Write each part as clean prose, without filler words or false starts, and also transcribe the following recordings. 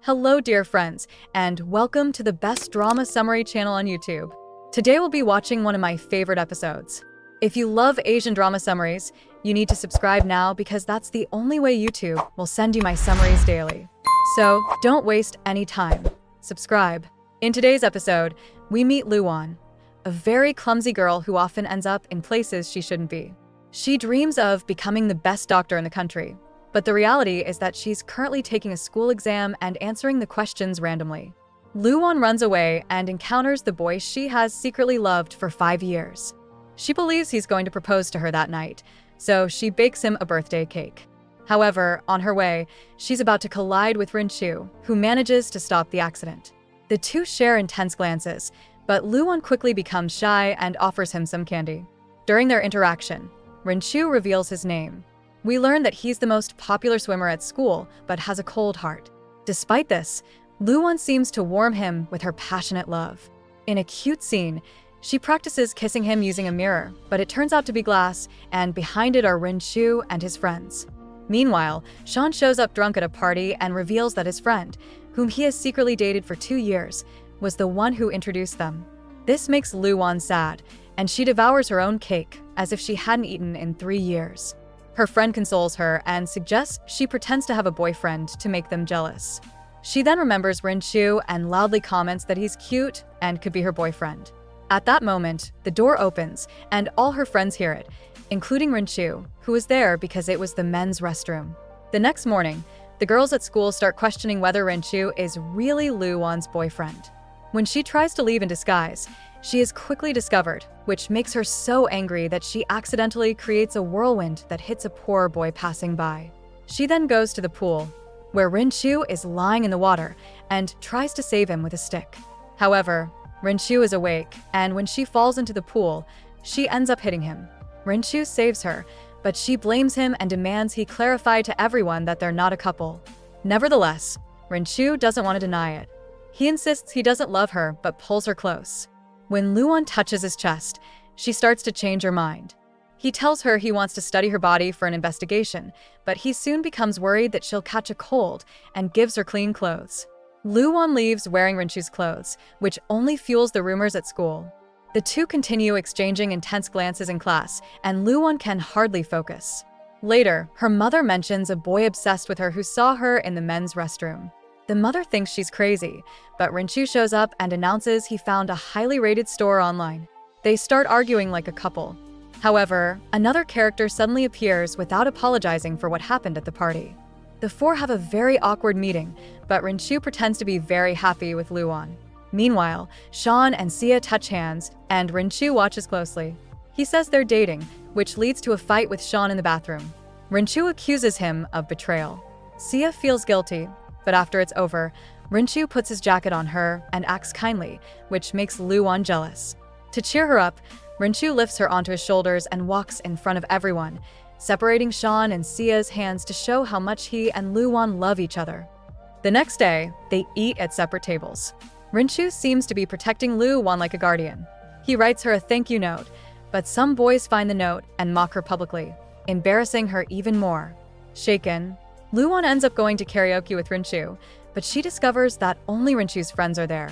Hello, dear friends, and welcome to the best drama summary channel on YouTube. Today we'll be watching one of my favorite episodes. If you love Asian drama summaries, you need to subscribe now because that's the only way YouTube will send you my summaries daily. So don't waste any time. Subscribe. In today's episode, we meet Luan, a very clumsy girl who often ends up in places she shouldn't be. She dreams of becoming the best doctor in the country, but the reality is that she's currently taking a school exam and answering the questions randomly. Luan runs away and encounters the boy she has secretly loved for 5 years. She believes he's going to propose to her that night, so she bakes him a birthday cake. However, on her way, she's about to collide with Rinchu, who manages to stop the accident. The two share intense glances, but Luan quickly becomes shy and offers him some candy. During their interaction, Rinchu reveals his name. We learn that he's the most popular swimmer at school, but has a cold heart. Despite this, Luan seems to warm him with her passionate love. In a cute scene, she practices kissing him using a mirror, but it turns out to be glass, and behind it are Rinchu and his friends. Meanwhile, Sean shows up drunk at a party and reveals that his friend, whom he has secretly dated for 2 years, was the one who introduced them. This makes Luan sad, and she devours her own cake as if she hadn't eaten in 3 years. Her friend consoles her and suggests she pretends to have a boyfriend to make them jealous. She then remembers Rinchu and loudly comments that he's cute and could be her boyfriend. At that moment, the door opens and all her friends hear it, including Rinchu, who is there because it was the men's restroom. The next morning, the girls at school start questioning whether Rinchu is really Luan's boyfriend. When she tries to leave in disguise, she is quickly discovered, which makes her so angry that she accidentally creates a whirlwind that hits a poor boy passing by. She then goes to the pool, where Rinchu is lying in the water, and tries to save him with a stick. However, Rinchu is awake, and when she falls into the pool, she ends up hitting him. Rinchu saves her, but she blames him and demands he clarify to everyone that they're not a couple. Nevertheless, Rinchu doesn't want to deny it. He insists he doesn't love her, but pulls her close. When Luan touches his chest, she starts to change her mind. He tells her he wants to study her body for an investigation, but he soon becomes worried that she'll catch a cold and gives her clean clothes. Luan leaves wearing Rinchu's clothes, which only fuels the rumors at school. The two continue exchanging intense glances in class, and Luan can hardly focus. Later, her mother mentions a boy obsessed with her who saw her in the men's restroom. The mother thinks she's crazy, but Rinchu shows up and announces he found a highly rated store online. They start arguing like a couple. However, another character suddenly appears without apologizing for what happened at the party. The four have a very awkward meeting, but Rinchu pretends to be very happy with Luan. Meanwhile, Sean and Sia touch hands, and Rinchu watches closely. He says they're dating, which leads to a fight with Sean in the bathroom. Rinchu accuses him of betrayal. Sia feels guilty, but after it's over, Rinchu puts his jacket on her and acts kindly, which makes Luan jealous. To cheer her up, Rinchu lifts her onto his shoulders and walks in front of everyone, separating Sean and Sia's hands to show how much he and Luan love each other. The next day, they eat at separate tables. Rinchu seems to be protecting Luan like a guardian. He writes her a thank you note, but some boys find the note and mock her publicly, embarrassing her even more. Shaken, Luan ends up going to karaoke with Rinchu, but she discovers that only Rinchu's friends are there.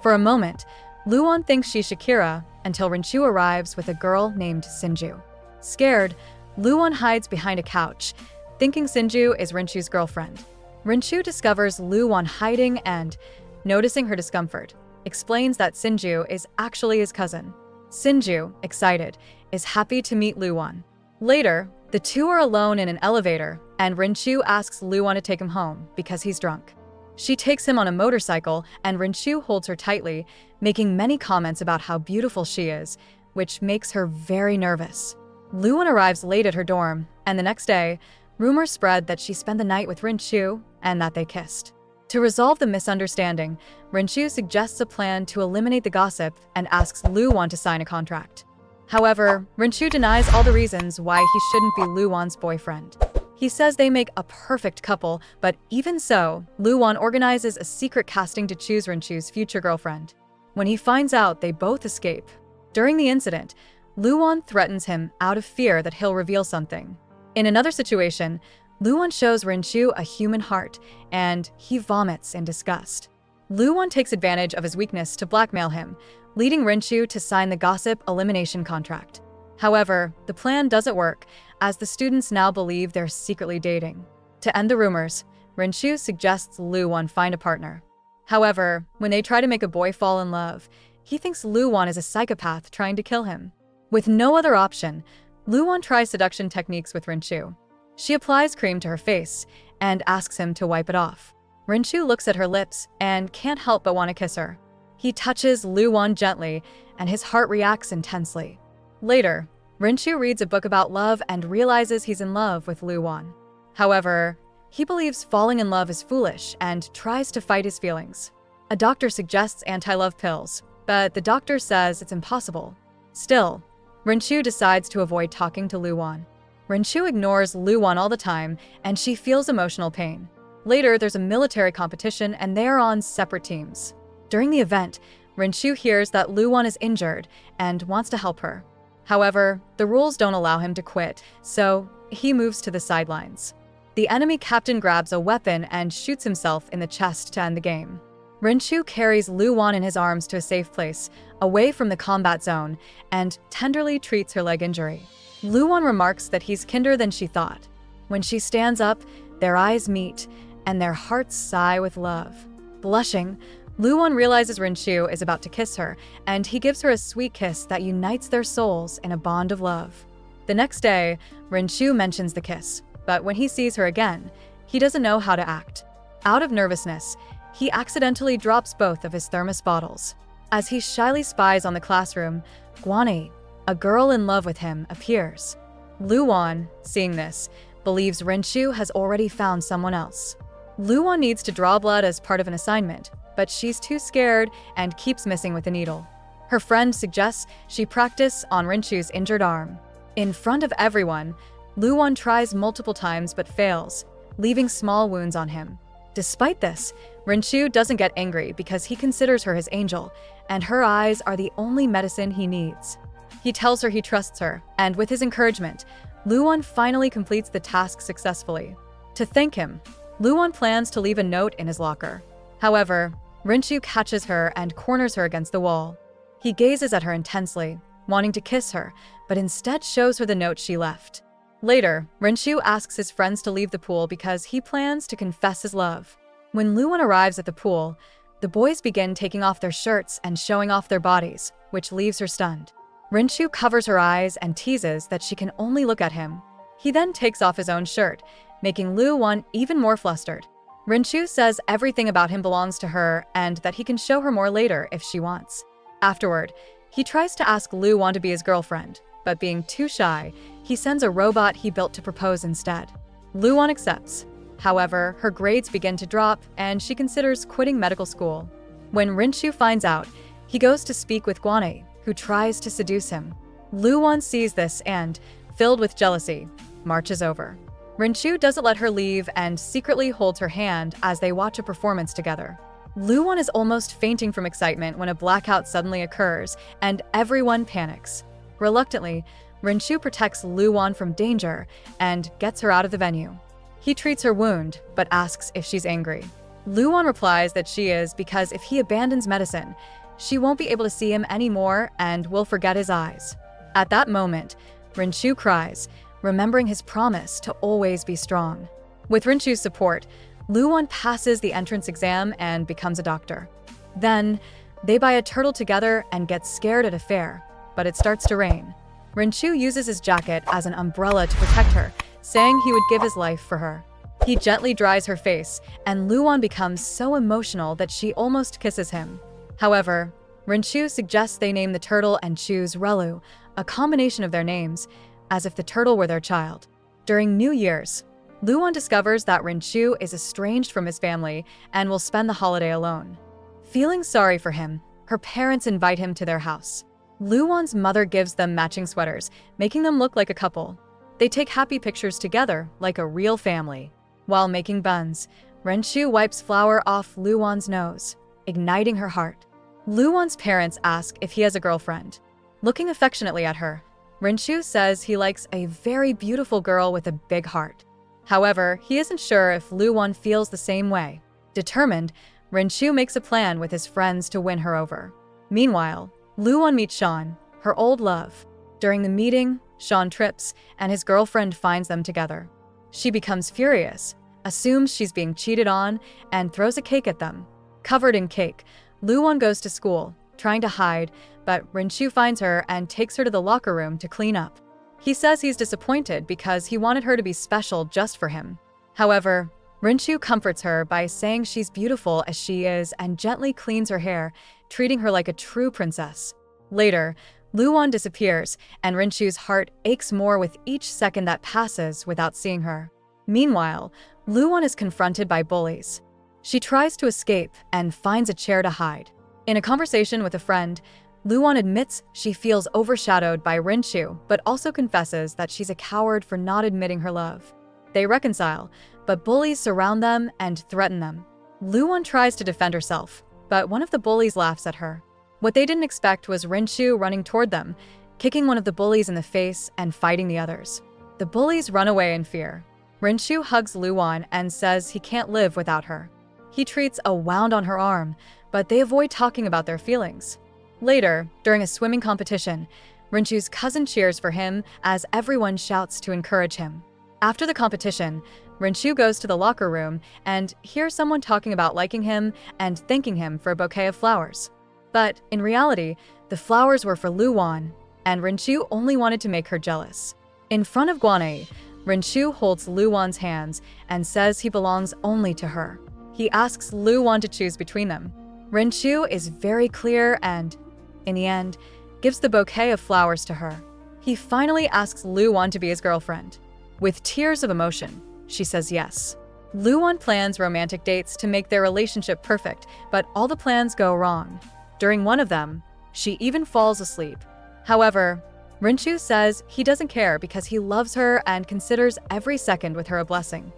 For a moment, Luan thinks she's Shakira until Rinchu arrives with a girl named Sinju. Scared, Luan hides behind a couch, thinking Sinju is Rinchu's girlfriend. Rinchu discovers Luan hiding and, noticing her discomfort, explains that Sinju is actually his cousin. Sinju, excited, is happy to meet Luan. Later, the two are alone in an elevator, and Rinchu asks Luan to take him home because he's drunk. She takes him on a motorcycle, and Rinchu holds her tightly, making many comments about how beautiful she is, which makes her very nervous. Luan arrives late at her dorm, and the next day, rumors spread that she spent the night with Rinchu and that they kissed. To resolve the misunderstanding, Rinchu suggests a plan to eliminate the gossip and asks Luan to sign a contract. However, Rinchu denies all the reasons why he shouldn't be Luan's boyfriend. He says they make a perfect couple, but even so, Luan organizes a secret casting to choose Rinchu's future girlfriend. When he finds out, they both escape. During the incident, Luan threatens him out of fear that he'll reveal something. In another situation, Luwon shows Rinchu a human heart, and he vomits in disgust. Luwon takes advantage of his weakness to blackmail him, leading Rinchu to sign the gossip elimination contract. However, the plan doesn't work, as the students now believe they're secretly dating. To end the rumors, Rinchu suggests Luwon find a partner. However, when they try to make a boy fall in love, he thinks Luwon is a psychopath trying to kill him. With no other option, Luwon tries seduction techniques with Rinchu. She applies cream to her face and asks him to wipe it off. Rinchu looks at her lips and can't help but want to kiss her. He touches Luwon gently, and his heart reacts intensely. Later, Rinchu reads a book about love and realizes he's in love with Luwon. However, he believes falling in love is foolish and tries to fight his feelings. A doctor suggests anti-love pills, but the doctor says it's impossible. Still, Rinchu decides to avoid talking to Luwon. Rinchu ignores Luwon all the time, and she feels emotional pain. Later, there's a military competition, and they are on separate teams. During the event, Rinchu hears that Luwon is injured and wants to help her. However, the rules don't allow him to quit, so he moves to the sidelines. The enemy captain grabs a weapon and shoots himself in the chest to end the game. Rinchu carries Luwon in his arms to a safe place, away from the combat zone, and tenderly treats her leg injury. Luwon remarks that he's kinder than she thought. When she stands up, their eyes meet, and their hearts sigh with love. Blushing, Luwon realizes Rinchu is about to kiss her, and he gives her a sweet kiss that unites their souls in a bond of love. The next day, Rinchu mentions the kiss, but when he sees her again, he doesn't know how to act. Out of nervousness, he accidentally drops both of his thermos bottles. As he shyly spies on the classroom, Guanyi, a girl in love with him, appears. Luwon, seeing this, believes Rinchu has already found someone else. Luwon needs to draw blood as part of an assignment, but she's too scared and keeps missing with the needle. Her friend suggests she practice on Rinchu's injured arm. In front of everyone, Luwon tries multiple times but fails, leaving small wounds on him. Despite this, Rinchu doesn't get angry because he considers her his angel, and her eyes are the only medicine he needs. He tells her he trusts her, and with his encouragement, Luwon finally completes the task successfully. To thank him, Luwon plans to leave a note in his locker. However, Rinchu catches her and corners her against the wall. He gazes at her intensely, wanting to kiss her, but instead shows her the note she left. Later, Rinchu asks his friends to leave the pool because he plans to confess his love. When Luwon arrives at the pool, the boys begin taking off their shirts and showing off their bodies, which leaves her stunned. Rinchu covers her eyes and teases that she can only look at him. He then takes off his own shirt, making Luwon even more flustered. Rinchu says everything about him belongs to her and that he can show her more later if she wants. Afterward, he tries to ask Luwon to be his girlfriend, but being too shy, he sends a robot he built to propose instead. Luwon accepts. However, her grades begin to drop and she considers quitting medical school. When Rinchu finds out, he goes to speak with Guanyi, who tries to seduce him. Luwon sees this and, filled with jealousy, marches over. Rinchu doesn't let her leave and secretly holds her hand as they watch a performance together. Luwon is almost fainting from excitement when a blackout suddenly occurs and everyone panics. Reluctantly, Rinchu protects Luwon from danger and gets her out of the venue. He treats her wound, but asks if she's angry. Luwon replies that she is because if he abandons medicine, she won't be able to see him anymore and will forget his eyes. At that moment, Rinchu cries, remembering his promise to always be strong. With Rinchu's support, Luwon passes the entrance exam and becomes a doctor. Then, they buy a turtle together and get scared at a fair, but it starts to rain. Rinchu uses his jacket as an umbrella to protect her, saying he would give his life for her. He gently dries her face, and Luwon becomes so emotional that she almost kisses him. However, Rinchu suggests they name the turtle and choose Relu, a combination of their names, as if the turtle were their child. During New Year's, Luwon discovers that Rinchu is estranged from his family and will spend the holiday alone. Feeling sorry for him, her parents invite him to their house. Luwon's mother gives them matching sweaters, making them look like a couple. They take happy pictures together, like a real family. While making buns, Rinchu wipes flour off Luwon's nose, igniting her heart. Luwon's parents ask if he has a girlfriend. Looking affectionately at her, Rinchu says he likes a very beautiful girl with a big heart. However, he isn't sure if Luwon feels the same way. Determined, Rinchu makes a plan with his friends to win her over. Meanwhile, Luwon meets Sean, her old love. During the meeting, Sean trips, and his girlfriend finds them together. She becomes furious, assumes she's being cheated on, and throws a cake at them. Covered in cake, Luwon goes to school, trying to hide, but Rinchu finds her and takes her to the locker room to clean up. He says he's disappointed because he wanted her to be special just for him. However, Rinchu comforts her by saying she's beautiful as she is and gently cleans her hair, treating her like a true princess. Later, Luwon disappears, and Rinchu's heart aches more with each second that passes without seeing her. Meanwhile, Luwon is confronted by bullies. She tries to escape and finds a chair to hide. In a conversation with a friend, Luwon admits she feels overshadowed by Rinchu, but also confesses that she's a coward for not admitting her love. They reconcile, but bullies surround them and threaten them. Luwon tries to defend herself, but one of the bullies laughs at her. What they didn't expect was Rinchu running toward them, kicking one of the bullies in the face and fighting the others. The bullies run away in fear. Rinchu hugs Luwon and says he can't live without her. He treats a wound on her arm, but they avoid talking about their feelings. Later, during a swimming competition, Rinchu's cousin cheers for him as everyone shouts to encourage him. After the competition, Rinchu goes to the locker room and hears someone talking about liking him and thanking him for a bouquet of flowers. But in reality, the flowers were for Luwon, and Rinchu only wanted to make her jealous. In front of Guanai, Rinchu holds Luwon's hands and says he belongs only to her. He asks Luwon to choose between them. Rinchu is very clear and, in the end, gives the bouquet of flowers to her. He finally asks Luwon to be his girlfriend. With tears of emotion, she says yes. Luwon plans romantic dates to make their relationship perfect, but all the plans go wrong. During one of them, she even falls asleep. However, Rinchu says he doesn't care because he loves her and considers every second with her a blessing.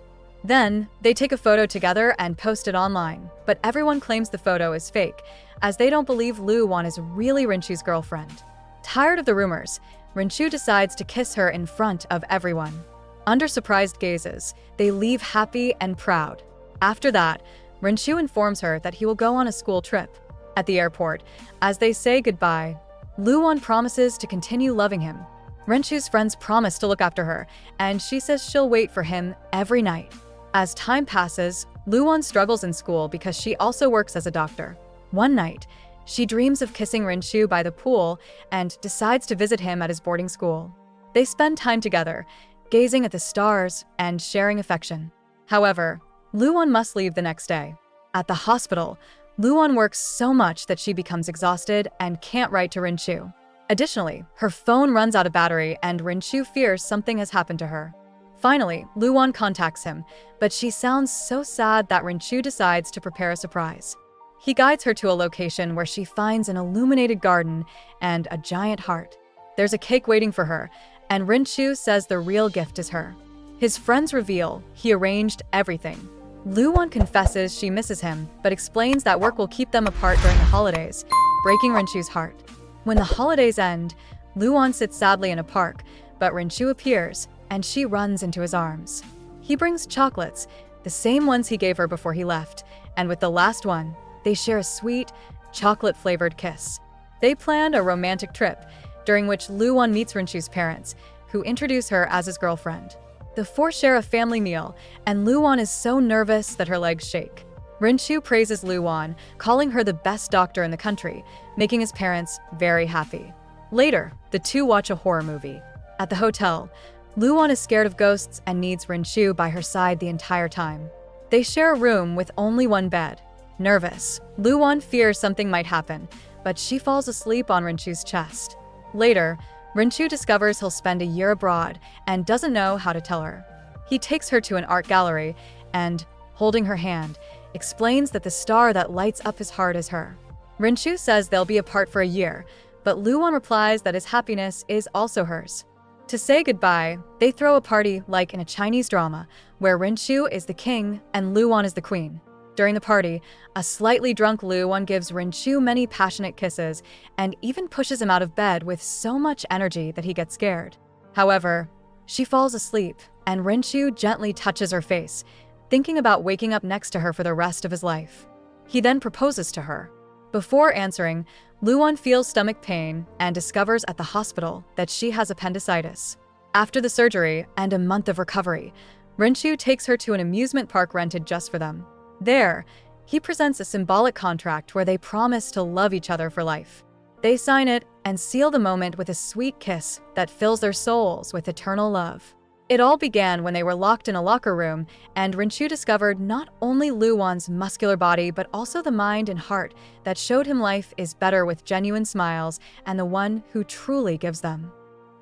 Then, they take a photo together and post it online, but everyone claims the photo is fake, as they don't believe Luwon is really Rinchu's girlfriend. Tired of the rumors, Rinchu decides to kiss her in front of everyone. Under surprised gazes, they leave happy and proud. After that, Rinchu informs her that he will go on a school trip. At the airport, as they say goodbye, Luwon promises to continue loving him. Rinchu's friends promise to look after her, and she says she'll wait for him every night. As time passes, Luwon struggles in school because she also works as a doctor. One night, she dreams of kissing Rinchu by the pool and decides to visit him at his boarding school. They spend time together, gazing at the stars and sharing affection. However, Luwon must leave the next day. At the hospital, Luwon works so much that she becomes exhausted and can't write to Rinchu. Additionally, her phone runs out of battery and Rinchu fears something has happened to her. Finally, Luwon contacts him, but she sounds so sad that Rinchu decides to prepare a surprise. He guides her to a location where she finds an illuminated garden and a giant heart. There's a cake waiting for her, and Rinchu says the real gift is her. His friends reveal he arranged everything. Luwon confesses she misses him, but explains that work will keep them apart during the holidays, breaking Rinchu's heart. When the holidays end, Luwon sits sadly in a park, but Rinchu appears, and she runs into his arms. He brings chocolates, the same ones he gave her before he left, and with the last one, they share a sweet, chocolate-flavored kiss. They plan a romantic trip, during which Luwon meets Rinchu's parents, who introduce her as his girlfriend. The four share a family meal, and Luwon is so nervous that her legs shake. Rinchu praises Luwon, calling her the best doctor in the country, making his parents very happy. Later, the two watch a horror movie. At the hotel, Luwon is scared of ghosts and needs Rinchu by her side the entire time. They share a room with only one bed. Nervous, Luwon fears something might happen, but she falls asleep on Rinchu's chest. Later, Rinchu discovers he'll spend a year abroad and doesn't know how to tell her. He takes her to an art gallery and, holding her hand, explains that the star that lights up his heart is her. Rinchu says they'll be apart for a year, but Luwon replies that his happiness is also hers. To say goodbye, they throw a party like in a Chinese drama, where Rinchu is the king and Luwon is the queen. During the party, a slightly drunk Luwon gives Rinchu many passionate kisses and even pushes him out of bed with so much energy that he gets scared. However, she falls asleep, and Rinchu gently touches her face, thinking about waking up next to her for the rest of his life. He then proposes to her. Before answering, Luan feels stomach pain and discovers at the hospital that she has appendicitis. After the surgery and a month of recovery, Rinchu takes her to an amusement park rented just for them. There, he presents a symbolic contract where they promise to love each other for life. They sign it and seal the moment with a sweet kiss that fills their souls with eternal love. It all began when they were locked in a locker room, and Rinchu discovered not only Luwan's muscular body but also the mind and heart that showed him life is better with genuine smiles and the one who truly gives them.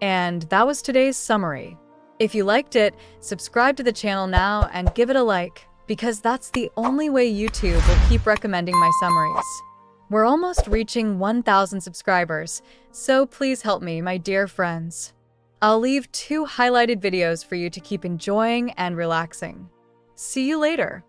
And that was today's summary. If you liked it, subscribe to the channel now and give it a like, because that's the only way YouTube will keep recommending my summaries. We're almost reaching 1,000 subscribers, so please help me, my dear friends. I'll leave 2 highlighted videos for you to keep enjoying and relaxing. See you later.